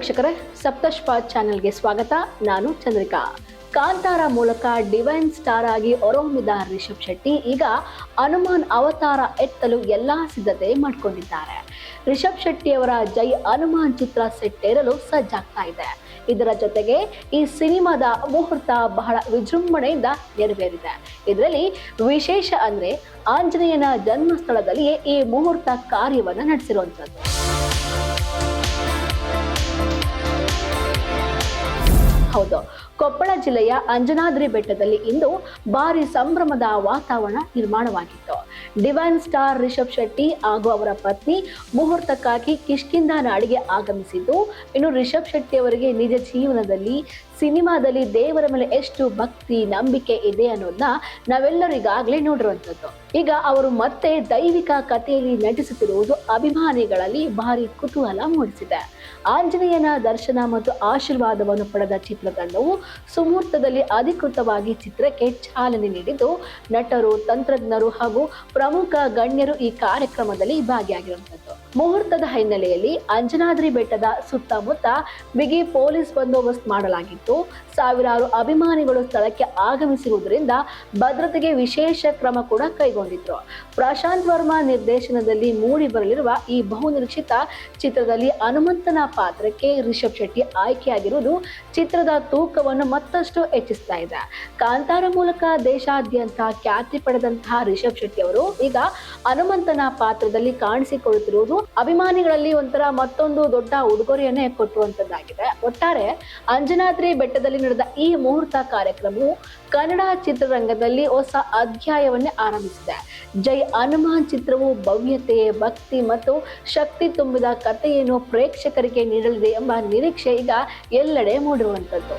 ವೀಕ್ಷಕರೇ, ಸಪ್ತಶ್ವ ಚಾನೆಲ್ಗೆ ಸ್ವಾಗತ. ನಾನು ಚಂದ್ರಿಕಾ. ಕಾಂತಾರ ಮೂಲಕ ಡಿವೈನ್ ಸ್ಟಾರ್ ಆಗಿ ಹೊರಹೊಮ್ಮಿದ ರಿಷಬ್ ಶೆಟ್ಟಿ ಈಗ ಹನುಮಾನ್ ಅವತಾರ ಎತ್ತಲು ಎಲ್ಲಾ ಸಿದ್ಧತೆ ಮಾಡಿಕೊಂಡಿದ್ದಾರೆ. ರಿಷಬ್ ಶೆಟ್ಟಿ ಅವರ ಜೈ ಹನುಮಾನ್ ಚಿತ್ರ ಸೆಟ್ ಏರಲು ಸಜ್ಜಾಗ್ತಾ ಇದೆ. ಇದರ ಜೊತೆಗೆ ಈ ಸಿನಿಮಾದ ಮುಹೂರ್ತ ಬಹಳ ವಿಜೃಂಭಣೆಯಿಂದ ನೆರವೇರಿದೆ. ಇದರಲ್ಲಿ ವಿಶೇಷ ಅಂದ್ರೆ ಆಂಜನೇಯನ ಜನ್ಮಸ್ಥಳದಲ್ಲಿಯೇ ಈ ಮುಹೂರ್ತ ಕಾರ್ಯವನ್ನು ನಡೆಸಿರುವಂತದ್ದು. ಹೌದು, ಕೊಪ್ಪಳ ಜಿಲ್ಲೆಯ ಅಂಜನಾದ್ರಿ ಬೆಟ್ಟದಲ್ಲಿ ಇಂದು ಭಾರಿ ಸಂಭ್ರಮದ ವಾತಾವರಣ ನಿರ್ಮಾಣವಾಗಿತ್ತು. ಡಿವೈನ್ ಸ್ಟಾರ್ ರಿಷಬ್ ಶೆಟ್ಟಿ ಹಾಗೂ ಅವರ ಪತ್ನಿ ಮುಹೂರ್ತಕ್ಕಾಗಿ ಕಿಷ್ಕಿಂಧ ನಾಡಿಗೆ ಆಗಮಿಸಿದ್ದು, ಇನ್ನು ರಿಷಬ್ ಶೆಟ್ಟಿ ಅವರಿಗೆ ನಿಜ ಜೀವನದಲ್ಲಿ ಸಿನಿಮಾದಲ್ಲಿ ದೇವರ ಮೇಲೆ ಎಷ್ಟು ಭಕ್ತಿ ನಂಬಿಕೆ ಇದೆ ಅನ್ನೋದನ್ನ ನಾವೆಲ್ಲರೂ ಈಗಾಗಲೇ ನೋಡಿರುವಂಥದ್ದು. ಈಗ ಅವರು ಮತ್ತೆ ದೈವಿಕ ಕಥೆಯಲ್ಲಿ ನಟಿಸುತ್ತಿರುವುದು ಅಭಿಮಾನಿಗಳಲ್ಲಿ ಭಾರಿ ಕುತೂಹಲ ಮೂಡಿಸಿದೆ. ಆಂಜನೇಯನ ದರ್ಶನ ಮತ್ತು ಆಶೀರ್ವಾದವನ್ನು ಪಡೆದ ಚಿತ್ರತಂಡವು ಸುಮುಹೂರ್ತದಲ್ಲಿ ಅಧಿಕೃತವಾಗಿ ಚಿತ್ರಕ್ಕೆ ಚಾಲನೆ ನೀಡಿದ್ದು, ನಟರು, ತಂತ್ರಜ್ಞರು ಹಾಗೂ ಪ್ರಮುಖ ಗಣ್ಯರು ಈ ಕಾರ್ಯಕ್ರಮದಲ್ಲಿ ಭಾಗಿಯಾಗಿರುವಂಥದ್ದು. ಮುಹೂರ್ತದ ಹಿನ್ನೆಲೆಯಲ್ಲಿ ಅಂಜನಾದ್ರಿ ಬೆಟ್ಟದ ಸುತ್ತಮುತ್ತ ಬಿಗಿ ಪೊಲೀಸ್ ಬಂದೋಬಸ್ತ್ ಮಾಡಲಾಗಿತ್ತು. ಸಾವಿರಾರು ಅಭಿಮಾನಿಗಳು ಸ್ಥಳಕ್ಕೆ ಆಗಮಿಸಿರುವುದರಿಂದ ಭದ್ರತೆಗೆ ವಿಶೇಷ ಕ್ರಮ ಕೂಡ ಕೈಗೊಂಡಿದ್ರು. ಪ್ರಶಾಂತ್ ವರ್ಮಾ ನಿರ್ದೇಶನದಲ್ಲಿ ಮೂಡಿ ಬರಲಿರುವ ಈ ಬಹುನಿರೀಕ್ಷಿತ ಚಿತ್ರದಲ್ಲಿ ಹನುಮಂತನ ಪಾತ್ರಕ್ಕೆ ರಿಷಬ್ ಶೆಟ್ಟಿ ಆಯ್ಕೆಯಾಗಿರುವುದು ಚಿತ್ರದ ತೂಕವನ್ನು ಮತ್ತಷ್ಟು ಹೆಚ್ಚಿಸ್ತಾ ಇದೆ. ಕಾಂತಾರ ಮೂಲಕ ದೇಶಾದ್ಯಂತ ಖ್ಯಾತಿ ಪಡೆದಂತಹ ರಿಷಬ್ ಶೆಟ್ಟಿ ಅವರು ಈಗ ಹನುಮಂತನ ಪಾತ್ರದಲ್ಲಿ ಕಾಣಿಸಿಕೊಳ್ಳುತ್ತಿರುವುದು ಅಭಿಮಾನಿಗಳಲ್ಲಿ ಒಂಥರ ಮತ್ತೊಂದು ದೊಡ್ಡ ಉಡುಗೊರೆಯನ್ನೇ ಕೊಟ್ಟುವಂತದ್ದಾಗಿದೆ. ಒಟ್ಟಾರೆ ಅಂಜನಾದ್ರಿ ಬೆಟ್ಟದಲ್ಲಿ ನಡೆದ ಈ ಮುಹೂರ್ತ ಕಾರ್ಯಕ್ರಮವು ಕನ್ನಡ ಚಿತ್ರರಂಗದಲ್ಲಿ ಹೊಸ ಅಧ್ಯಾಯವನ್ನೇ ಆರಂಭಿಸಿದೆ. ಜೈ ಹನುಮಾನ್ ಚಿತ್ರವು ಭವ್ಯತೆ, ಭಕ್ತಿ ಮತ್ತು ಶಕ್ತಿ ತುಂಬಿದ ಕಥೆಯನ್ನು ಪ್ರೇಕ್ಷಕರಿಗೆ ನೀಡಲಿದೆ ಎಂಬ ನಿರೀಕ್ಷೆ ಈಗ ಎಲ್ಲೆಡೆ ಮೂಡಿರುವಂಥದ್ದು.